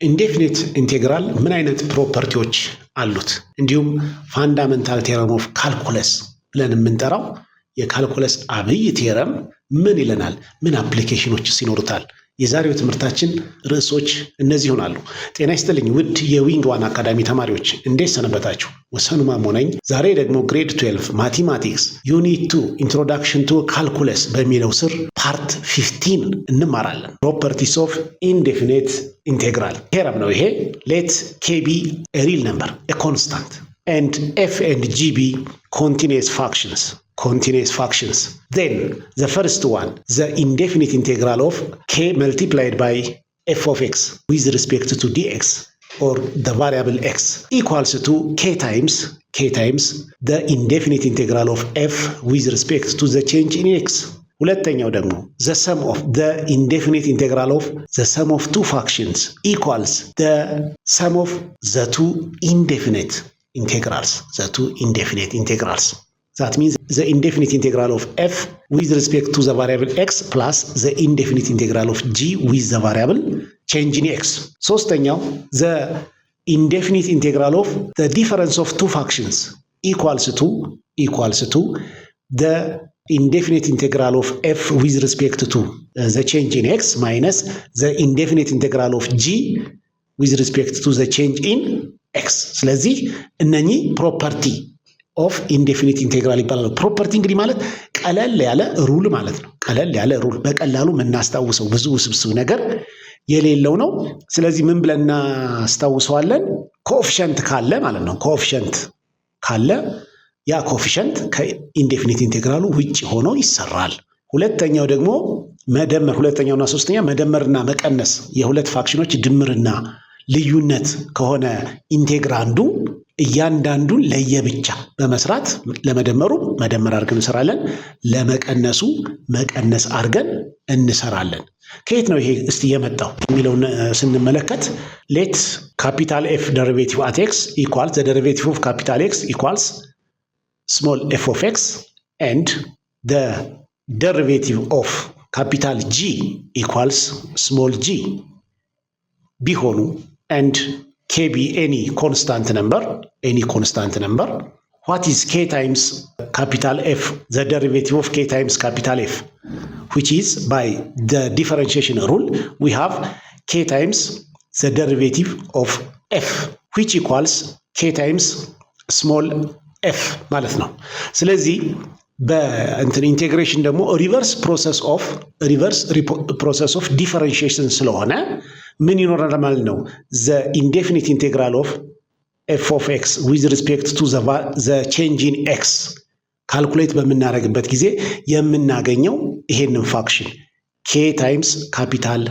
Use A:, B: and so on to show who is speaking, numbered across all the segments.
A: ኢንዴፊኒት ኢንቴግራል ምን አይነት ፕሮፐርቲዎች አሉት? እንዲሁም ፋንዳሜንታል ቴረም ኦፍ ካልኩለስ ብለን የምንጠራው የካልኩለስ አብይ ቴረም ምን ይለናል? ምን አፕሊኬሽኖችስ ይኖሩታል? የዛሬው ትምህርታችን ርዕሶች እነዚህ ይሆናሉ። ጤና ይስጥልኝ ውድ የዊንግ ዋን አካዳሚ ተማሪዎች እንዴት ሰነበታችሁ? ወሰኑ ማሞ ነኝ። ዛሬ ደግሞ ግሬድ 12 ማቴማቲክስ ዩኒት 2 ኢንትሮዳክሽን ቱ ካልኩለስ በሚለው ስር ፓርት 15 እንማራለን። ፕሮፐርቲስ ኦፍ ኢንዴፊኒት ኢንቴግራል ቴረም ነው ይሄ። ሌት ኬ ቢ ኤ ሪል ነምበር ኤ ኮንስታንት and f and g be continuous functions. Then the first one, the indefinite integral of k multiplied by f of x with respect to dx or the variable x equals to k times the indefinite integral of f with respect to the change in x. ሁለተኛው ደግሞ the sum of the indefinite integral of the sum of two functions equals the sum of the two indefinite integrals. That means the indefinite integral of f with respect to the variable x plus the indefinite integral of g with the variable change in x. ሶስተኛው the indefinite integral of the difference of two functions equals to the indefinite integral of f with respect to the change in x minus the indefinite integral of g with respect to the change in x. ስለዚህ እነኚህ ፕሮፐርቲ ኦፍ ኢንዴፊኒት ኢንቴግራል ይባላሉ። ፕሮፐርቲ እንግዲህ ማለት ቀለል ያለ ሩል ማለት ነው። ቀለል ያለ ሩል በቀላሉ የምናስታውሰው ብዙ ውስብስብ ነገር የሌለው ነው። ስለዚህ ምን ብለን እናስታውሰዋለን? ኮኤፊሸንት ካለ ማለት ነው። ኮኤፊሸንት ካለ ያ ኮኤፊሸንት ከኢንዴፊኒት ኢንቴግራሉ ውጭ ሆኖ ይሰራል። ሁለተኛው ደግሞ መደመር፣ ሁለተኛውና ሶስተኛ መደመርና መቀነስ የሁለት ፋክሽኖች ድምርና ልዩነት ከሆነ ኢንቴግራንዱ እያንዳንዱን ለየብቻ በመስራት ለመደመሩ መደመር አድርገን እንሰራለን፣ ለመቀነሱ መቀነስ አድርገን እንሰራለን። ከየት ነው ይሄ እስቲ የመጣው የሚለውን ስንመለከት ሌት ካፒታል ኤፍ ደሪቬቲቭ አት ኤክስ ኢኳልስ ዘ ደሪቬቲቭ ኦፍ ካፒታል ኤክስ ኢኳልስ ስሞል ኤፍ ኦፍ ኤክስ ኤንድ ዘ ደሪቬቲቭ ኦፍ ካፒታል ጂ ኢኳልስ ስሞል ጂ ቢሆኑ and k be any constant number, what is k times capital F, the derivative of k times capital F, which is by the differentiation rule we have k times the derivative of f which equals k times small f ማለት ነው። ስለዚህ በእንትን ኢንቴግሬሽን ደግሞ ሪቨርስ ፕሮሰስ ኦፍ ዲፈረንሺዬሽን ስለሆነ ምን ይኖራል ማለት ነው? the indefinite integral of f of x with respect to the change in x ካልኩሌት በምናደርግበት ጊዜ የምናገኘው ይሄንን ፋክሽን k ታይምስ ካፒታል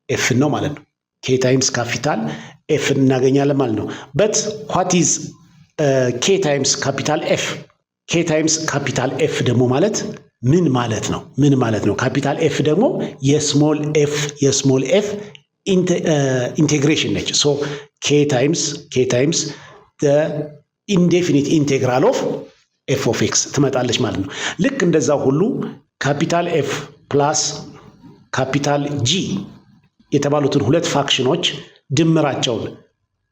A: f ነው ማለት ነው። k ታይምስ ካፒታል f እናገኛለን ማለት ነው። but what is k ታይምስ ካፒታል f? k ታይምስ ካፒታል f ደግሞ ማለት ምን ማለት ነው? ካፒታል f ደግሞ የስሞል ኤፍ ኢንቴግሬሽን ነች። ሶ k ታይምስ the indefinite integral of f of x ትመጣለች ማለት ነው። ልክ እንደዛው ሁሉ ካፒታል f ፕላስ ካፒታል g የተባሉትን ሁለት ፋክሽኖች ድምራቸውን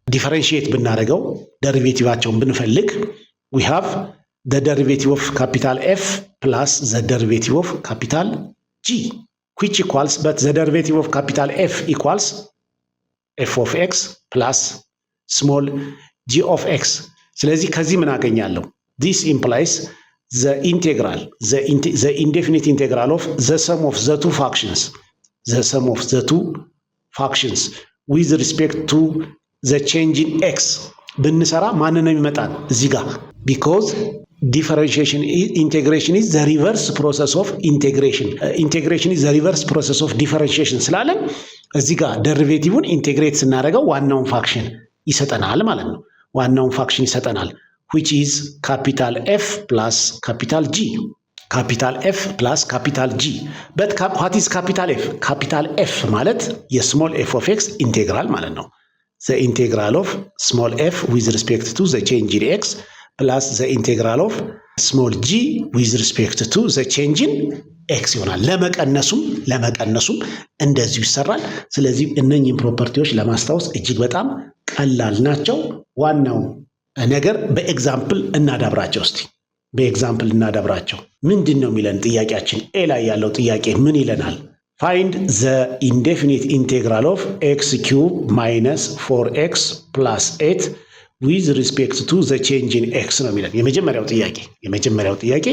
A: ዲፈረንሺዬት ብናደርገው ደሪቬቲቫቸውን ብንፈልግ we have the derivative of capital F plus the derivative of capital G which equals, but the derivative of capital F equals f of x plus small g of x. ስለዚህ ከዚህ ምን አገኛለሁ? This implies the indefinite integral of the sum of the two functions with respect to the change in x ብንሰራ ማንን ነው የሚመጣን እዚህ ጋር? because integration is the reverse process of integration is the reverse process of differentiation ስላለን እዚህ ጋር ደሪቬቲቭን ኢንቴግሬት ስናደርገው ዋናውን ፋክሽን ይሰጠናል ማለት ነው። ዋናውን ፋክሽን ይሰጠናል which is capital F plus capital G. but what is capital F? capital F ማለት የስሞል f of x ኢንቴግራል ማለት ነው። the integral of small f with respect to the change in x plus the integral of small g with respect to the change in ኤክስ ይሆናል። ለመቀነሱም እንደዚሁ ይሰራል። ስለዚህ እነኚህን ፕሮፐርቲዎች ለማስታወስ እጅግ በጣም ቀላል ናቸው። ዋናው ነገር በኤግዛምፕል እናዳብራቸው። እስቲ በኤግዛምፕል እናዳብራቸው። ምንድን ነው የሚለን ጥያቄያችን? ኤ ላይ ያለው ጥያቄ ምን ይለናል? ፋይንድ ዘ ኢንዴፊኒት ኢንቴግራል ኦፍ ኤክስ ኪዩብ ማይነስ 4x ፕላስ 8 ዊዝ ሪስፔክት ቱ ዘ ቼንጅ ኢን ኤክስ ነው የሚለን የመጀመሪያው ጥያቄ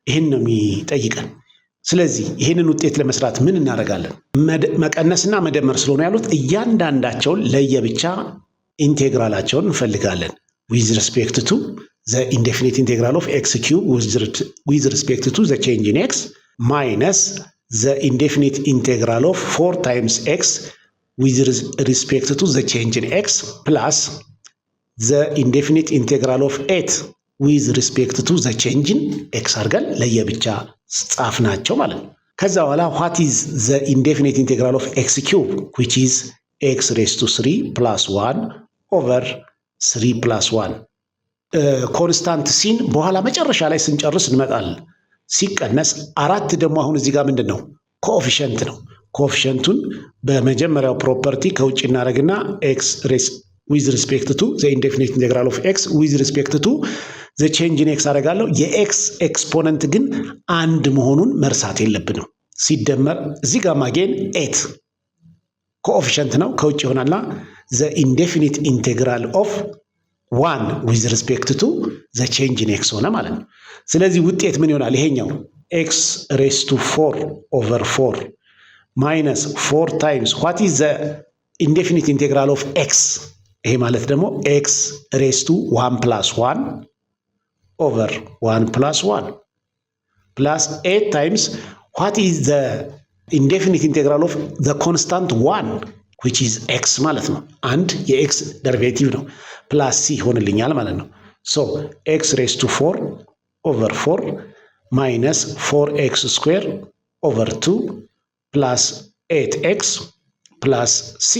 A: ይህን ነው የሚጠይቀን። ስለዚህ ይህንን ውጤት ለመስራት ምን እናደርጋለን? መቀነስና መደመር ስለሆነ ያሉት እያንዳንዳቸውን ለየብቻ ኢንቴግራላቸውን እንፈልጋለን። ዊዝ ሪስፔክት ቱ ዘ ኢንዴፊኒት ኢንቴግራል ኦፍ ኤክስ ኪዩብ ዊዝ ሪስፔክት ቱ ዘ ቼንጅ ኢን ኤክስ ማይነስ ዘ ኢንዴፊኒት ኢንቴግራል ኦፍ 4 ታይምስ ኤክስ ዊዝ ሪስፔክት ቱ ዘ ቼንጅ ኢን ኤክስ ፕላስ ዘ ኢንዴፊኒት ኢንቴግራል ኦፍ 8 ዊዝ ሪስፔክት ቱ ዘ ቼንጅ ኢን ኤክስ አድርገን ለየብቻ ጻፍ ናቸው ማለት ነው። ከዛ በኋላ ዋት ኢዝ ዘ ኢንዴፊኒት ኢንቴግራል ኦፍ ኤክስ ኪዩብ ዊች ኢዝ ኤክስ ሬስ ቱ 3 ፕላስ 1 ኦቨር 3 ፕላስ 1 ኮንስታንት ሲን በኋላ መጨረሻ ላይ ስንጨርስ እንመጣለን። ሲቀነስ 4 ደግሞ አሁን እዚህ ጋር ምንድን ነው? ኮኤፊሽንት ነው። ኮኤፊሽንቱን በመጀመሪያው ፕሮፐርቲ ከውጭ እናደርግና ኤክስ ሬስ ዊዝ ሪስፔክት ቱ ዘ ኢንዴፊኒት ኢንቴግራል ኦፍ ኤክስ ዊዝ ሪስፔክት ቱ ዘ ቼንጅ ኢን ኤክስ አደርጋለሁ። የኤክስ ኤክስፖነንት ግን አንድ መሆኑን መርሳት የለብንም። ሲደመር እዚህ ጋር ማጌን 8 ኮኤፊሽንት ነው ከውጭ ይሆናልና ዘ ኢንዴፊኒት ኢንቴግራል ኦፍ 1 ዊዝ ሪስፔክት ቱ ዘ ቼንጅ ኢን ኤክስ ሆነ ማለት ነው። ስለዚህ ውጤት ምን ይሆናል? ይሄኛው ኤክስ ሬስ ቱ 4 ኦቨር 4 ማይነስ 4 ታይምስ ዋት ኢዝ ዘ ኢንዴፊኒት ኢንቴግራል ኦፍ ኤክስ። ይሄ ማለት ደግሞ ኤክስ ሬስ ቱ 1 ፕላስ 1 ኦቨር 1 ፕላስ 1 ፕላስ 8 ታይምስ ዋት ኢዝ ዘ ኢንዴፊኒት ኢንቴግራል ኦፍ ዘ ኮንስታንት 1 ዊች ኢዝ ኤክስ ማለት ነው። አንድ የኤክስ ደሪቬቲቭ ነው ፕላስ ሲ ይሆንልኛል ማለት ነው። ሶ ኤክስ ሬስ ቱ 4 ኦቨር 4 ማይነስ 4x ስኩዌር ኦቨር 2 ፕላስ 8x ፕላስ ሲ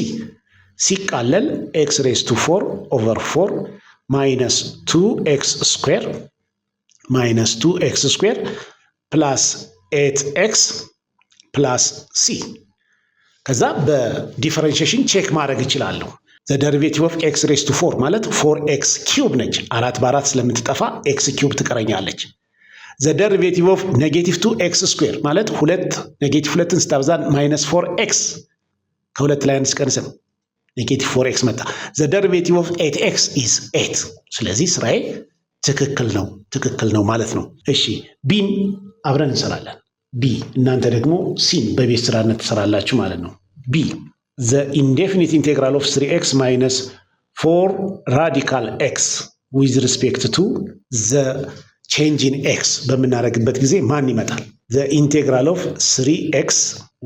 A: ሲቃለል ኤክስ ሬስ ቱ 4 ኦቨር 4 ማይነስ 2x ስኩዌር ፕላስ 8x ፕላስ ሲ። ከዛ በዲፈረንሺዬሽን ቼክ ማድረግ እችላለሁ። ዘ ደሪቬቲቭ ኦፍ ኤክስ ሬስ ቱ 4 ማለት 4x ኪዩብ ነች። 4 በ4 ስለምትጠፋ ኤክስ ኪዩብ ትቀረኛለች። ዘ ደሪቬቲቭ ኦፍ ኔጌቲቭ 2x ስኩዌር ማለት ኔጌቲቭ 2ን ስታብዛ ማይነስ 4x ከሁለት ላይ አንድ ስቀንስ ነው ኔጌቲቭ 4x መጣ። ዘ ደሪቬቲቭ ኦፍ 8x ኢዝ 8። ስለዚህ ስራዬ ትክክል ነው ማለት ነው። እሺ ቢን አብረን እንሰራለን። ቢ እናንተ ደግሞ ሲን በቤት ስራነት ትሰራላችሁ ማለት ነው። ቢ ዘ ኢንዴፊኒት ኢንቴግራል ኦፍ 3x ማይነስ 4 ራዲካል ኤክስ ዊዝ ሪስፔክት ቱ ዘ ቼንጅ ኢን ኤክስ በምናደርግበት ጊዜ ማን ይመጣል? ዘ ኢንቴግራል ኦፍ 3x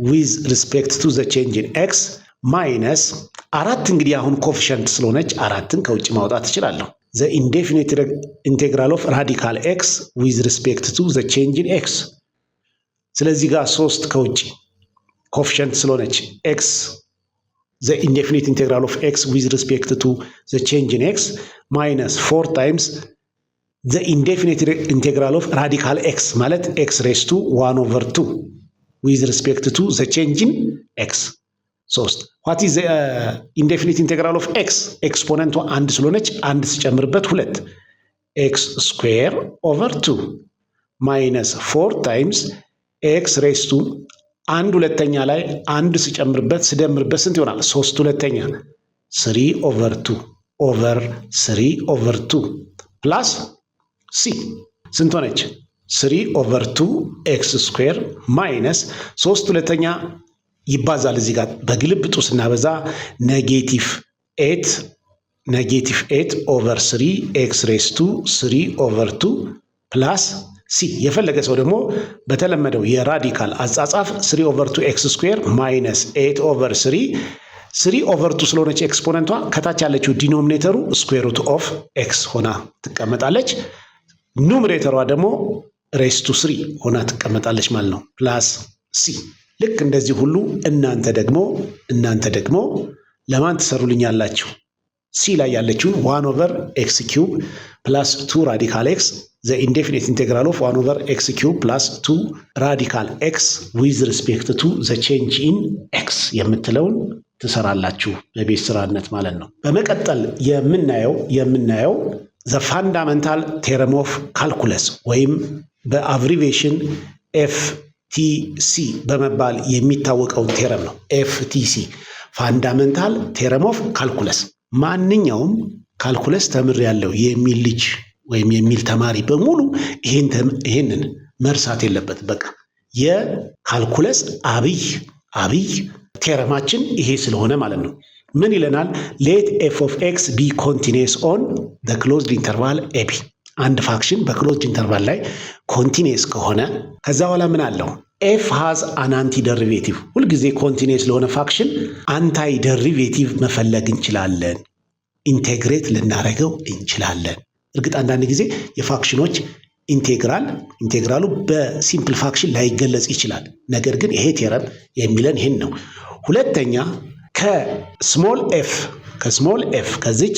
A: ዊዝ ሪስፔክት ቱ ዘ ቼንጅ ኢን ኤክስ ማይነስ 4 እንግዲህ አሁን ኮፊሸንት ስለሆነች 4ን ከውጭ ማውጣት እችላለሁ። ዘ ኢንዴፊኒት ኢንቴግራል ኦፍ ራዲካል ኤክስ ዊዝ ሪስፔክት ቱ ዘ ቼንጅ ኢን ኤክስ። ስለዚህ ጋር 3 ከውጭ ኮፊሸንት ስለሆነች ኤክስ ዘ ኢንዴፊኒት ኢንቴግራል ኦፍ ኤክስ ዊዝ ሪስፔክት ቱ ዘ ቼንጅ ኢን ኤክስ ማይነስ 4 ታይምስ ዘ ኢንዴፊኒት ኢንቴግራል ኦፍ ራዲካል ኤክስ ማለት ኤክስ ሬስ ቱ 1 ኦቨር 2 ዊዝ ሪስፔክት ቱ ዘ ቼንጅ ኢን ኤክስ 3 ዋት ኢዝ ዘ ኢንዴፊኒት ኢንቴግራል ኦፍ ኤክስ ኤክስፖነንቷ 1 ስለሆነች 1 ስጨምርበት 2 ኤክስ ስኩዌር ኦቨር 2 ማይነስ 4 ታይምስ ኤክስ ሬስ ቱ 1 ሁለተኛ ላይ 1 ስጨምርበት ስደምርበት ስንት ይሆናል? 3 ሁለተኛ 3 ኦቨር 2 ኦቨር 3 ኦቨር 2 ፕላስ ሲ ስንት ሆነች? 3 ኦቨር 2 ኤክስ ስኩዌር ማይነስ 3 ሁለተኛ ይባዛል እዚህ ጋር በግልብጡ ስናበዛ ኔጌቲቭ 8 ኦቨር 3 ኤክስ ሬስ ቱ 3 ኦቨር 2 ፕላስ ሲ። የፈለገ ሰው ደግሞ በተለመደው የራዲካል አጻጻፍ 3 ኦቨር 2 ኤክስ ስኩዌር ማይነስ 8 ኦቨር 3 ኦቨር 2 ስለሆነች ኤክስፖነንቷ ከታች ያለችው ዲኖሚኔተሩ ስኩዌር ሩት ኦፍ ኤክስ ሆና ትቀመጣለች። ኑሜሬተሯ ደግሞ ሬስ ቱ 3 ሆና ትቀመጣለች ማለት ነው ፕላስ ሲ። ልክ እንደዚህ ሁሉ እናንተ ደግሞ ለማን ትሰሩልኛላችሁ? ሲ ላይ ያለችውን 1 ኦቨር ኤክስ ኪዩብ ፕላስ 2 ራዲካል ኤክስ ዘ ኢንዴፊኒት ኢንቴግራል ኦፍ 1 ኦቨር ኤክስ ኪዩብ ፕላስ 2 ራዲካል ኤክስ ዊዝ ሪስፔክት ቱ ዘ ቼንጅ ኢን ኤክስ የምትለውን ትሰራላችሁ በቤት ስራነት ማለት ነው። በመቀጠል የምናየው ዘ ፋንዳመንታል ቴረም ኦፍ ካልኩለስ ወይም በአብሪቬሽን ኤፍቲሲ በመባል የሚታወቀውን ቴረም ነው። ኤፍቲሲ ፋንዳመንታል ቴረም ኦፍ ካልኩለስ። ማንኛውም ካልኩለስ ተምሬያለሁ የሚል ልጅ ወይም የሚል ተማሪ በሙሉ ይሄንን መርሳት የለበትም። በቃ የካልኩለስ አብይ ቴረማችን ይሄ ስለሆነ ማለት ነው። ምን ይለናል? ሌት ኤፍ ኦፍ ኤክስ ቢ ኮንቲኒየስ ኦን ዘ ክሎዝድ ኢንተርቫል ኤቢ። አንድ ፋክሽን በክሎዝድ ኢንተርቫል ላይ ኮንቲኒየስ ከሆነ ከዛ በኋላ ምን አለው? ኤፍ ሃዝ አን አንቲ ደሪቬቲቭ። ሁልጊዜ ኮንቲኒየስ ለሆነ ፋክሽን አንታይ ደሪቬቲቭ መፈለግ እንችላለን፣ ኢንቴግሬት ልናደርገው እንችላለን። እርግጥ አንዳንድ ጊዜ የፋክሽኖች ኢንቴግራሉ በሲምፕል ፋክሽን ላይገለጽ ይችላል። ነገር ግን ይሄ ቴረም የሚለን ይህን ነው። ሁለተኛ ከስሞል ኤፍ ከዚች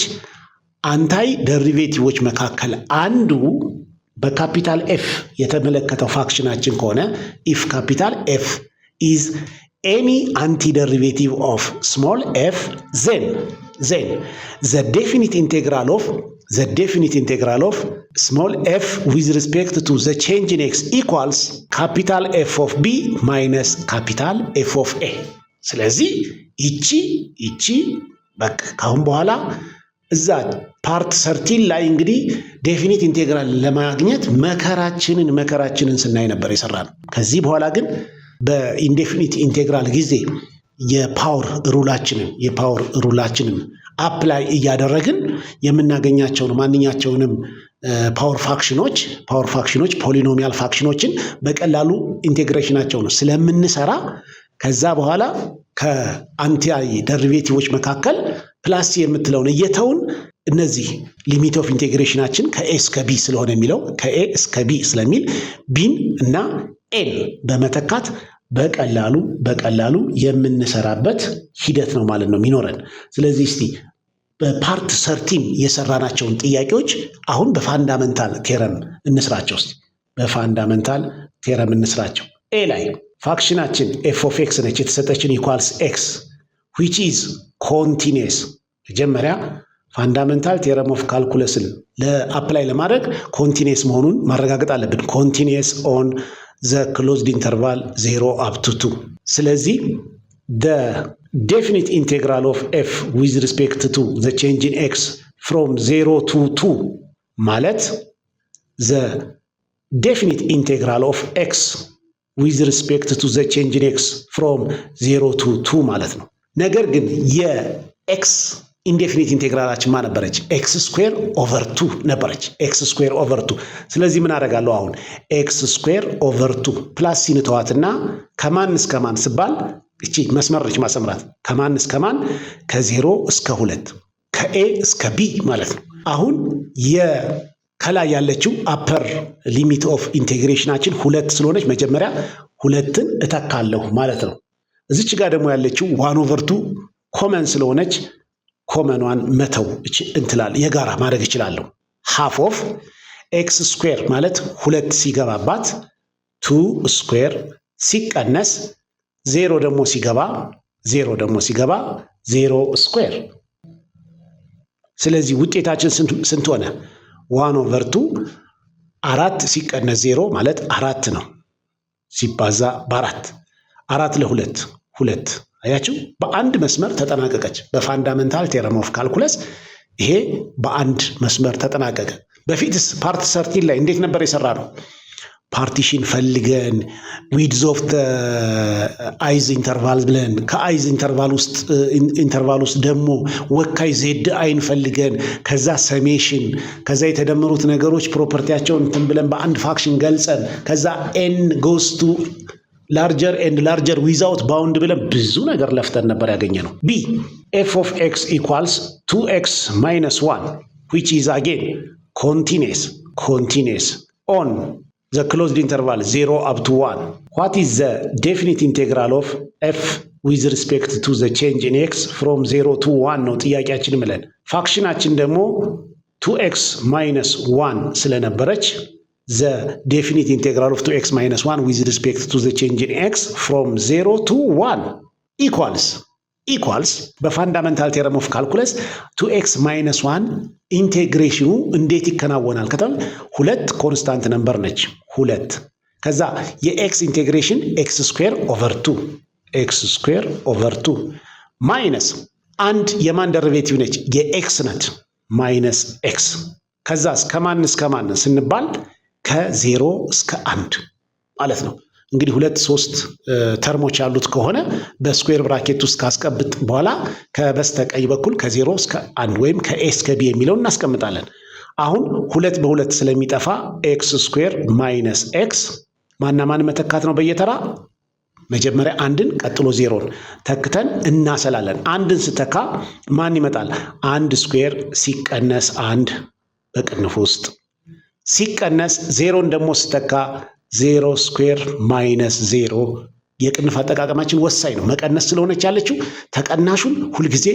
A: አንታይ ደሪቬቲቮች መካከል አንዱ በካፒታል ኤፍ የተመለከተው ፋክሽናችን ከሆነ ኢፍ ካፒታል ኤፍ ኢዝ ኤኒ አንቲ ደሪቬቲቭ ኦፍ ስሞል ኤፍ ዜን ዘ ዴፊኒት ኢንቴግራል ኦፍ ስሞል ኤፍ ዊዝ ሪስፔክት ቱ ዘ ቼንጅ ኢን ኤክስ ኢኳልስ ካፒታል ኤፍ ኦፍ ቢ ማይነስ ካፒታል ኤፍ ኦፍ ኤ። ስለዚህ ይቺ በቃ ካሁን በኋላ እዛ ፓርት 13 ላይ እንግዲህ ዴፊኒት ኢንቴግራል ለማግኘት መከራችንን ስናይ ነበር የሰራነው። ከዚህ በኋላ ግን በኢንዴፊኒት ኢንቴግራል ጊዜ የፓወር ሩላችንን አፕላይ እያደረግን የምናገኛቸውን ማንኛቸውንም ፓወር ፋክሽኖች ፖሊኖሚያል ፋክሽኖችን በቀላሉ ኢንቴግሬሽናቸውን ስለምንሰራ ከዛ በኋላ ከአንታይ ደሪቬቲቮች መካከል ፕላስ የምትለውን እየተውን እነዚህ ሊሚት ኦፍ ኢንቴግሬሽናችን ከኤ እስከ ቢ ስለሆነ የሚለው ከኤ እስከ ቢ ስለሚል ቢን እና ኤን በመተካት በቀላሉ የምንሰራበት ሂደት ነው ማለት ነው የሚኖረን። ስለዚህ እስቲ በፓርት 13 የሰራናቸውን ጥያቄዎች አሁን በፋንዳመንታል ቴረም እንስራቸው። እስቲ በፋንዳመንታል ቴረም እንስራቸው። ኤ ላይ ፋክሽናችን ኤፍ ኦፍ ኤክስ ነች የተሰጠችን ኢኳልስ ኤክስ ዊች ኢዝ ኮንቲኒየስ። መጀመሪያ ፋንዳመንታል ቴረም ኦፍ ካልኩለስን ለአፕላይ ለማድረግ ኮንቲኒየስ መሆኑን ማረጋገጥ አለብን። ኮንቲኒየስ ኦን ዘ ክሎዝድ ኢንተርቫል 0 አፕ ቱ 2። ስለዚህ the definite integral of f with respect to the change in x from 0 to 2 ማለት the definite integral of x with respect to the change in x from 0 to 2 ማለት ነው። ነገር ግን የኤክስ ኢንዴፊኒት ኢንቴግራላችን ማ ነበረች? ኤክስ ስኩዌር ኦቨር 2 ነበረች። ኤክስ ስኩዌር ኦቨር 2። ስለዚህ ምን አደርጋለሁ አሁን? ኤክስ ስኩዌር ኦቨር 2 ፕላስ ሲንተዋትና ከማን እስከ ማን ስባል እቺ መስመሮች ማሰምራት ከማን እስከ ማን? ከ0 እስከ 2 ከኤ እስከ ቢ ማለት ነው። አሁን ከላይ ያለችው አፐር ሊሚት ኦፍ ኢንቴግሬሽናችን 2 ስለሆነች መጀመሪያ 2ን እተካለሁ ማለት ነው። እዚች ጋር ደግሞ ያለችው 1 ኦቨር 2 ኮመን ስለሆነች ኮመኗን መተው የጋራ ማድረግ እችላለሁ። ሃፍ ኦፍ ኤክስ ስኩዌር ማለት 2 ሲገባባት 2 ስኩዌር ሲቀነስ 0 ደግሞ ሲገባ 0 ስኩዌር። ስለዚህ ውጤታችን ስንት ሆነ? 1 ኦቨር 2 4 ሲቀነስ 0 ማለት 4 ነው። ሲባዛ በ4 4 ለ2 2። አያችሁ በአንድ መስመር ተጠናቀቀች። በፋንዳመንታል ቴረም ኦፍ ካልኩለስ ይሄ በአንድ መስመር ተጠናቀቀ። በፊትስ ፓርት 13 ላይ እንዴት ነበር የሰራ ነው? ፓርቲሽን ፈልገን ዊድዝ ኦፍ አይዝ ኢንተርቫል ብለን ከአይዝ ኢንተርቫል ውስጥ ደግሞ ወካይ ዜድ አይን ፈልገን ከዛ ሰሜሽን ከዛ የተደመሩት ነገሮች ፕሮፐርቲያቸውን እንትን ብለን በአንድ ፋክሽን ገልጸን ከዛ ኤን ጎስ ቱ ላርጀር ኤንድ ላርጀር ዊዛውት ባውንድ ብለን ብዙ ነገር ለፍተን ነበር ያገኘ ነው። ቢ ኤፍ ኦፍ ኤክስ ኢኳልስ 2x ማይነስ 1 ዊች ኢዝ አጌን ኮንቲኒየስ ኦን the closed interval 0 up to 1. What is the definite integral of f ዊዝ ሪስፔክት ቱ ዘ ቼንጅ ኢን ኤክስ ፍሮም 0 to 1 ነው ጥያቄያችን ብለን ፋክሽናችን ደግሞ 2x minus 1 ስለነበረች ዘ ዴፊኒት ኢንቴግራል ኦፍ 2x minus 1 ዊዝ ሪስፔክት ቱ ዘ ቼንጅ ኢን ኤክስ ፍሮም 0 to 1 ኢኳልስ በፋንዳመንታል ቴረም ኦፍ ካልኩለስ 2x minus 1 ኢንቴግሬሽኑ እንዴት ይከናወናል ከተባለ ሁለት ኮንስታንት ነምበር ነች ሁለት ከዛ የኤክስ ኢንቴግሬሽን ኤክስ ስኩዌር ኦቨር 2 ማይነስ አንድ የማን ደሪቬቲቭ ነች የኤክስ ነት ማይነስ ኤክስ ከዛ ከማን እስከ ማን ስንባል ከ0 እስከ 1 ማለት ነው። እንግዲህ ሁለት ሶስት ተርሞች ያሉት ከሆነ በስኩዌር ብራኬት ውስጥ ካስቀምጥ በኋላ ከበስተቀኝ በኩል ከ0 እስከ 1 ወይም ከኤ እስከ ቢ የሚለውን እናስቀምጣለን። አሁን ሁለት በሁለት ስለሚጠፋ ኤክስ ስኩዌር ማይነስ ኤክስ ማና ማን መተካት ነው በየተራ መጀመሪያ አንድን ቀጥሎ ዜሮን ተክተን እናሰላለን። አንድን ስተካ ማን ይመጣል? አንድ ስኩዌር ሲቀነስ አንድ በቅንፍ ውስጥ ሲቀነስ ዜሮን ደግሞ ስተካ 0 ስኩዌር ማይነስ 0 የቅንፍ አጠቃቀማችን ወሳኝ ነው። መቀነስ ስለሆነች ያለችው ተቀናሹን ሁልጊዜ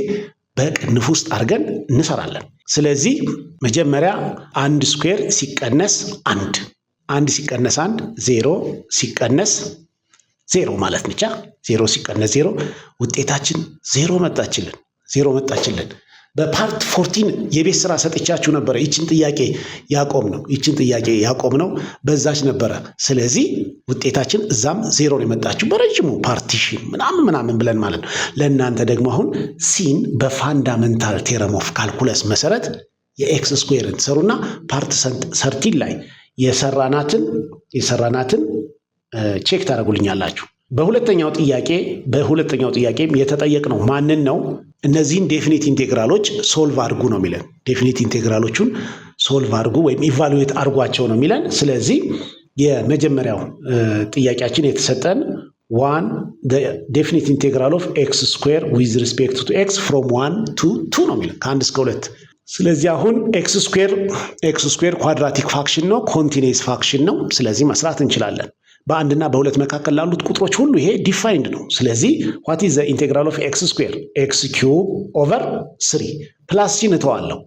A: በቅንፍ ውስጥ አድርገን እንሰራለን። ስለዚህ መጀመሪያ አንድ ስኩዌር ሲቀነስ አንድ ሲቀነስ 0 ሲቀነስ 0 ማለት ብቻ 0 ሲቀነስ 0 ውጤታችን 0 መጣችልን። በፓርት 14 የቤት ስራ ሰጥቻችሁ ነበረ። ይችን ጥያቄ ያቆም ነው በዛች ነበረ። ስለዚህ ውጤታችን እዛም 0 ነው የመጣችሁ በረጅሙ ፓርቲሽን ምናምን ብለን ማለት ነው። ለእናንተ ደግሞ አሁን ሲን በፋንዳመንታል ቴረም ኦፍ ካልኩለስ መሰረት የኤክስ ስኩዌርን ትሰሩና ፓርት 13 ላይ የሰራናትን ቼክ ታደርጉልኛላችሁ። በሁለተኛው ጥያቄም የተጠየቅነው ማንን ነው? እነዚህን ዴፊኒት ኢንቴግራሎች ሶልቭ አድርጉ ነው የሚለን። ዴፊኒት ኢንቴግራሎቹን ሶልቭ አድርጉ ወይም ኢቫሉዌት አድርጓቸው ነው የሚለን። ስለዚህ የመጀመሪያው ጥያቄያችን የተሰጠን ዴፊኒት ኢንቴግራል ኦፍ ኤክስ ስኩዌር ዊዝ ሪስፔክት ቱ ኤክስ ፍሮም 1 to 2 ነው የሚለን ከ1 እስከ 2። ስለዚህ አሁን ኤክስ ስኩዌር ኳድራቲክ ፋክሽን ነው፣ ኮንቲኒየስ ፋክሽን ነው። ስለዚህ መስራት እንችላለን። በአንድና በሁለት መካከል ላሉት ቁጥሮች ሁሉ ይሄ ዲፋይንድ ነው። ስለዚህ ዋት ኢዝ ዘ ኢንቴግራል ኦፍ ኤክስ ስኩዌር ኤክስ ኪዩብ ኦቨር 3 ፕላስ ሲን እተዋለሁ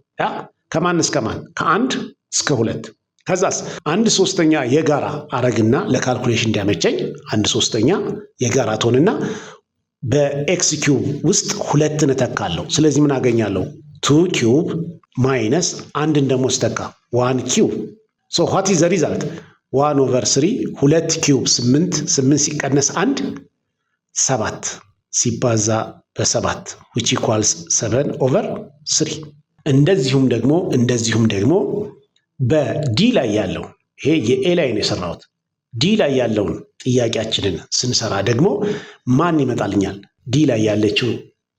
A: ከማን እስከ ማን ከ1 እስከ 2 ከዛስ 1/3 የጋራ አረግና ለካልኩሌሽን እንዲያመቸኝ 1/3 የጋራ ትሆንና በኤክስ ኪዩብ ውስጥ 2 እተካለሁ። ስለዚህ ምን አገኛለሁ? 2 ኪዩብ ማይነስ አንድን ደግሞ ስተካ 1 ኪዩብ ሶ ዋት ኢዝ ዘ ሪዛልት 1/3 2 ኪዩብ 8 ሲቀነስ 1 7 ሲባዛ በ7 which equals 7/3። እንደዚሁም ደግሞ በዲ ላይ ያለው ይሄ የኤ ላይ ነው የሰራሁት። ዲ ላይ ያለውን ጥያቄያችንን ስንሰራ ደግሞ ማን ይመጣልኛል? ዲ ላይ ያለችው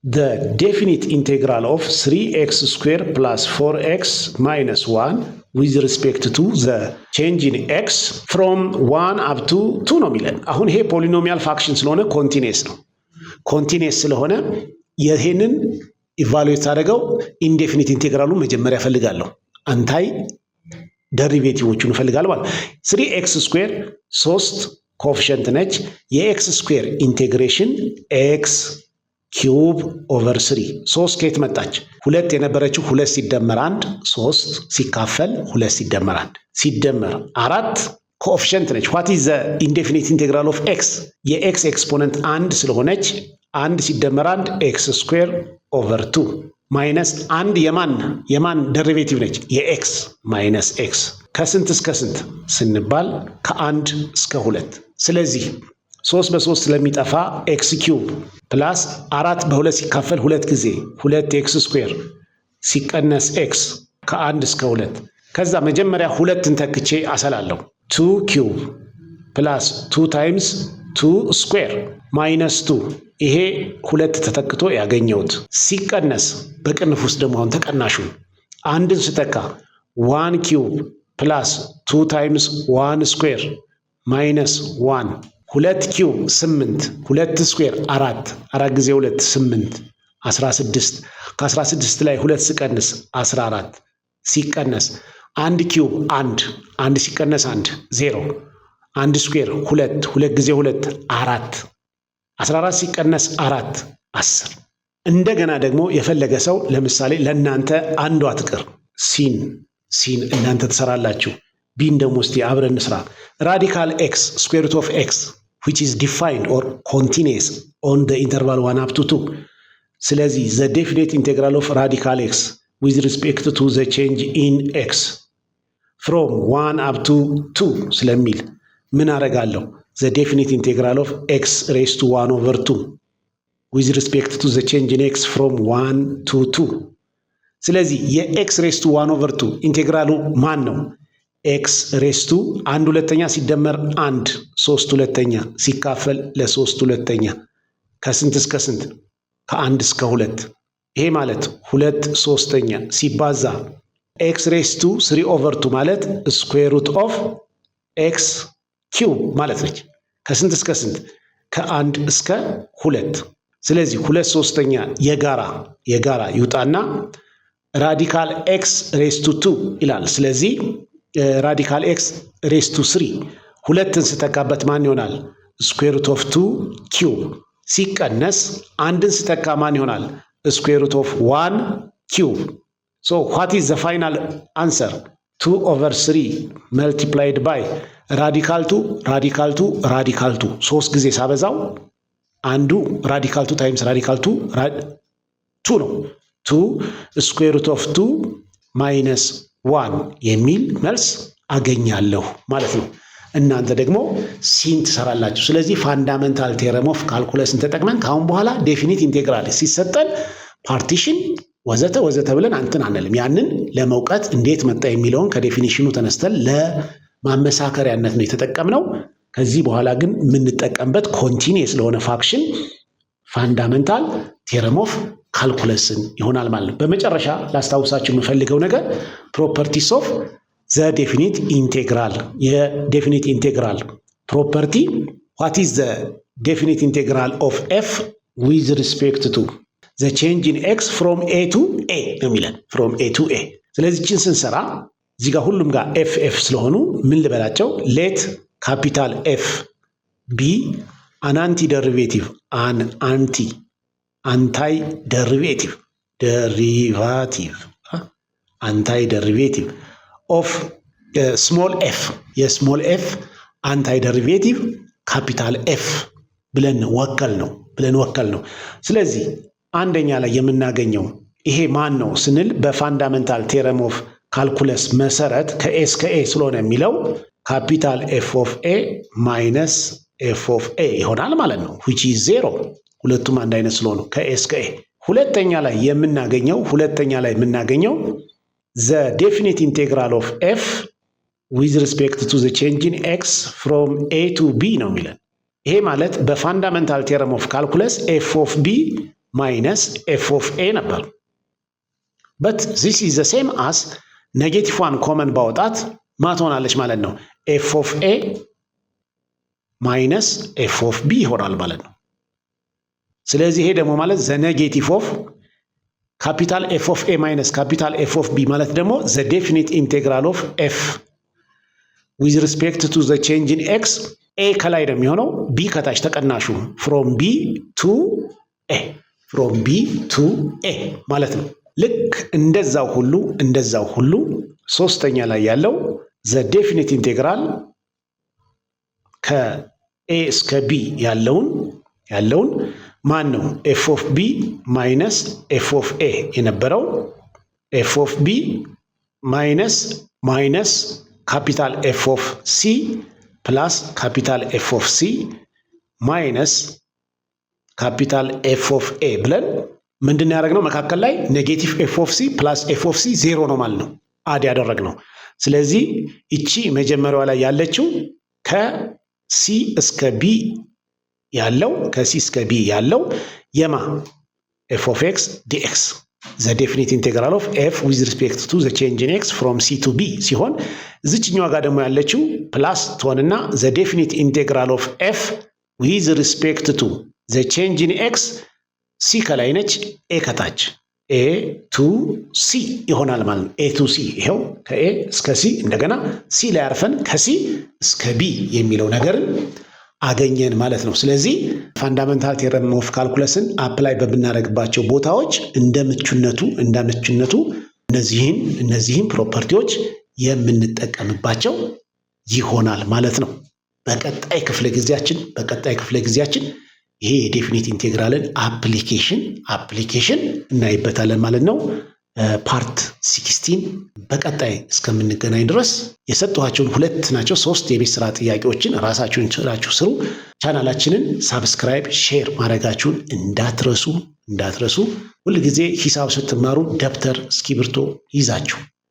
A: the definite integral of 3x square plus 4x minus 1 with respect to the change in x from 1 up to 2 ነው የሚለን። አሁን ይሄ ፖሊኖሚያል ፋክሽን ስለሆነ ኮንቲኒየስ ስለሆነ ይሄንን ኢቫሉዌት አደረገው ኢንዴፊኒት ኢንቴግራሉን መጀመሪያ ፈልጋለሁ። አንታይ ደሪቬቲቮቹን እፈልጋለሁ ማለት 3x ስኩዌር 3 ኮኤፊሽንት ነች። የኤክስ ስኩዌር ኢንቴግሬሽን ኤክስ ኪዩብ ኦቨር 3 ከየት መጣች? 2 የነበረችው 2 ሲደመር 1 3 ሲካፈል 2 ሲደመር 1 ሲደመር 4 ኮኤፊሽንት ነች። ዋት ኢዝ ዘ ኢንዴፊኒት ኢንቴግራል ኦፍ ኤክስ? የኤክስ ኤክስፖነንት 1 ስለሆነች 1 ሲደመር 1 ኤክስ ስኩዌር ኦቨር 2 ማይነስ 1 የማን ደሪቬቲቭ ነች? የኤክስ ማይነስ ኤክስ ከስንት እስከ ስንት ስንባል ከ1 እስከ 2። ስለዚህ 3 በ3 ስለሚጠፋ ኤክስ ኪዩብ ፕላስ 4 በ2 ሲካፈል 2 ጊዜ 2 ኤክስ ስኩዌር ሲቀነስ ኤክስ ከ1 እስከ 2። ከዛ መጀመሪያ 2ን ተክቼ አሰላለሁ 2 ኪዩብ ፕላስ 2 ታይምስ 2 ስኩዌር ማይነስ 2 ይሄ 2 ተተክቶ ያገኘሁት ሲቀነስ በቅንፍ ውስጥ ደግሞ አሁን ተቀናሹ አንድን ስተካ 1 ኪዩብ ፕላስ 2 ታይምስ 1 ስኩዌር ማይነስ 1 2 ኪዩብ 8 2 ስኩዌር 4 ጊዜ 2 8 16 ከ16 ላይ 2 ሲቀንስ 14 ሲቀነስ 1 ኪዩብ 1 ሲቀነስ 1 0 1 ስኩዌር 2 ጊዜ 2 4 14 ሲቀነስ 4 10። እንደገና ደግሞ የፈለገ ሰው ለምሳሌ ለእናንተ አንዷ ትቅር ሲን እናንተ ትሰራላችሁ። ቢን ደግሞ እስቲ አብረን እንስራ። ራዲካል ኤክስ ስኩዌር ሩት ኦፍ ኤክስ which is defined or continuous on the interval 1 up to 2። ስለዚህ the definite integral of radical x with respect to the change in x from 1 up to 2 ስለሚል ምን አደርጋለሁ? the definite integral of x raised to 1 over 2 with respect to the change in x from 1 to 2። ስለዚህ የx raised to 1 over 2 ኢንቴግራሉ ማን ነው? x raised to 1 ሁለተኛ ሲደመር 1 3 ሁለተኛ ሲካፈል ለ3 ሁለተኛ ከስንት እስከ ስንት? ከ1 እስከ 2። ይሄ ማለት 2 ሶስተኛ ሲባዛ x raised to 3 over 2 ማለት ስኩዌር ሩት ኦፍ x ኪዩብ ማለት ነች። ከስንት እስከ ስንት? ከ1 እስከ 2። ስለዚህ 2 ሶስተኛ የጋራ ይውጣና ራዲካል x raised to 2 ይላል። ስለዚህ ራዲካል ኤክስ ሬስ ቱ 3 ሁለትን ስተካበት ማን ይሆናል? ስኩዌር ሩት ኦፍ 2 ኪዩብ ሲቀነስ አንድን ስተካ ማን ይሆናል? ስኩዌር ሩት ኦፍ 1 ኪዩብ። ሶ ዋት ኢዝ ዘ ፋይናል አንሰር? 2 ኦቨር 3 መልቲፕላይድ ባይ ራዲካል 2 3 ጊዜ ሳበዛው አንዱ ራዲካል 2 ታይምስ ራዲካል 2 ነው። 2 ስኩዌር ሩት ኦፍ 2 ማይነስ 1 የሚል መልስ አገኛለሁ ማለት ነው። እናንተ ደግሞ ሲን ትሰራላችሁ። ስለዚህ ፋንዳሜንታል ቴረም ኦፍ ካልኩለስን ተጠቅመን ከአሁን በኋላ ዴፊኒት ኢንቴግራል ሲሰጠን ፓርቲሽን ወዘተ ብለን አንትን አንልም። ያንን ለመውቀት እንዴት መጣ የሚለውን ከዴፊኒሽኑ ተነስተን ለማመሳከሪያነት ነው የተጠቀምነው። ከዚህ በኋላ ግን የምንጠቀምበት ኮንቲኒየስ ለሆነ ፋክሽን ፋንዳሜንታል ቴረም ኦፍ ካልኩለስን ይሆናል ማለት ነው። በመጨረሻ ላስታውሳችሁ የምፈልገው ነገር ፕሮፐርቲስ ኦፍ ዘ ዴፊኒት ኢንቴግራል የዴፊኒት ኢንቴግራል ፕሮፐርቲ ዋት ኢዝ ዘ ዴፊኒት ኢንቴግራል ኦፍ ኤፍ ዊዝ ሪስፔክት ቱ ዘ ቼንጅ ኢን ኤክስ ፍሮም ኤ ቱ ኤ ነው የሚለን ፍሮም ኤ ቱ ኤ። ስለዚህ ችን ስንሰራ እዚህ ጋር ሁሉም ጋር ኤፍ ስለሆኑ ምን ልበላቸው? ሌት ካፒታል ኤፍ ቢ አን አንቲ ደሪቬቲቭ አንታይ ደሪቬቲቭ ኦፍ ስሞል ኤፍ የስሞል ኤፍ አንታይ ደሪቬቲቭ ካፒታል ኤፍ ብለን ወከል ነው። ስለዚህ አንደኛ ላይ የምናገኘው ይሄ ማን ነው ስንል በፋንዳሜንታል ቴረም ኦፍ ካልኩለስ መሰረት ከኤ እስከ ኤ ስለሆነ የሚለው ካፒታል ኤፍ ኦፍ ኤ ማይነስ ኤፍ ኦፍ ኤ ይሆናል ማለት ነው which is 0 ሁለቱም አንድ አይነት ስለሆኑ ከኤ እስከ ኤ። ሁለተኛ ላይ የምናገኘው the definite integral of f with respect to the change in x from a to b ነው የሚለን። ይሄ ማለት በፋንዳሜንታል ቴረም ኦፍ ካልኩለስ ኤፍ ኦፍ ቢ ማይነስ ኤፍ ኦፍ ኤ ነበር። but this is the same as ኔጌቲቭ ዋን ኮመን ባወጣት ማትሆናለች ማለት ነው ኤፍ ኦፍ ኤ ማይነስ ኤፍ ኦፍ ቢ ይሆናል ማለት ነው። ስለዚህ ይሄ ደግሞ ማለት ዘ ኔጌቲቭ ኦፍ ካፒታል ኤፍ ኦፍ ኤ ማይነስ ካፒታል ኤፍ ኦፍ ቢ ማለት ደግሞ ዘ ዴፊኒት ኢንቴግራል ኦፍ ኤፍ ዊዝ ሪስፔክት ቱ ዘ ቼንጅ ኢን ኤክስ ኤ ከላይ ነው የሚሆነው፣ ቢ ከታች ተቀናሹ ፍሮም ቢ ቱ ኤ ማለት ነው። ልክ እንደዛው ሁሉ ሶስተኛ ላይ ያለው ዘ ዴፊኒት ኢንቴግራል ከኤ እስከ ቢ ያለውን ማን ነው? ኤፍ ኦፍ ቢ ማይነስ ኤፍ ኦፍ ኤ የነበረው ኤፍ ኦፍ ቢ ማይነስ ካፒታል ኤፍ ኦፍ ሲ ፕላስ ካፒታል ኤፍ ኦፍ ሲ ማይነስ ካፒታል ኤፍ ኦፍ ኤ ብለን ምንድን ያደረግነው? መካከል ላይ ኔጌቲቭ ኤፍ ኦፍ ሲ ፕላስ ኤፍ ኦፍ ሲ 0 ነው ማለት ነው አድ ያደረግነው። ስለዚህ እቺ መጀመሪያዋ ላይ ያለችው ከሲ እስከ ቢ ያለው የማ ኤፍ ኦፍ ኤክስ ዲኤክስ ዘ ዴፊኒት ኢንቴግራል ኦፍ ኤፍ ዊዝ ሪስፔክት ቱ ዘ ቼንጅ ኢን ኤክስ ፍሮም ሲ ቱ ቢ ሲሆን እዚችኛዋ ጋር ደግሞ ያለችው ፕላስ ትሆንና ዘ ዴፊኒት ኢንቴግራል ኦፍ ኤፍ ዊዝ ሪስፔክት ቱ ዘ ቼንጅ ኢን ኤክስ ሲ ከላይ ነች፣ ኤ ከታች ኤ ቱ ሲ ይሆናል ማለት ነው። ኤ ቱ ሲ ይኸው ከኤ እስከ ሲ እንደገና ሲ ላይ አርፈን ከሲ እስከ ቢ የሚለው ነገርን አገኘን ማለት ነው። ስለዚህ ፋንዳመንታል ቴረም ኦፍ ካልኩለስን አፕላይ በምናደርግባቸው ቦታዎች እንደ ምቹነቱ እነዚህን ፕሮፐርቲዎች የምንጠቀምባቸው ይሆናል ማለት ነው። በቀጣይ ክፍለ ጊዜያችን ይሄ የዴፊኒት ኢንቴግራልን አፕሊኬሽን እናይበታለን ማለት ነው። ፓርት 16 በቀጣይ እስከምንገናኝ ድረስ የሰጠኋቸውን 2 ናቸው 3 የቤት ስራ ጥያቄዎችን ራሳችሁን ችላችሁ ስሩ። ቻናላችንን ሳብስክራይብ፣ ሼር ማድረጋችሁን እንዳትረሱ። ሁልጊዜ ሂሳብ ስትማሩ ደብተር እስክሪብቶ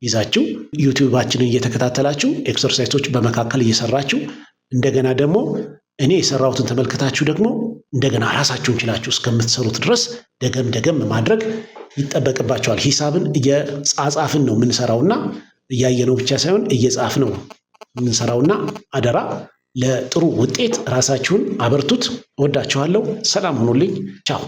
A: ይዛችሁ ዩቲዩባችንን እየተከታተላችሁ ኤክሰርሳይሶች በመካከል እየሰራችሁ እንደገና ደግሞ እኔ የሰራሁትን ተመልክታችሁ ደግሞ እንደገና ራሳችሁን ችላችሁ እስከምትሰሩት ድረስ ደገም ማድረግ ይጠበቅባቸዋል። ሂሳብን እየጻጻፍን ነው የምንሰራውና እያየነው ብቻ ሳይሆን እየጻፍን ነው የምንሰራውና አደራ ለጥሩ ውጤት ራሳችሁን አበርቱት። እወዳችኋለሁ። ሰላም ሁኑልኝ። ቻው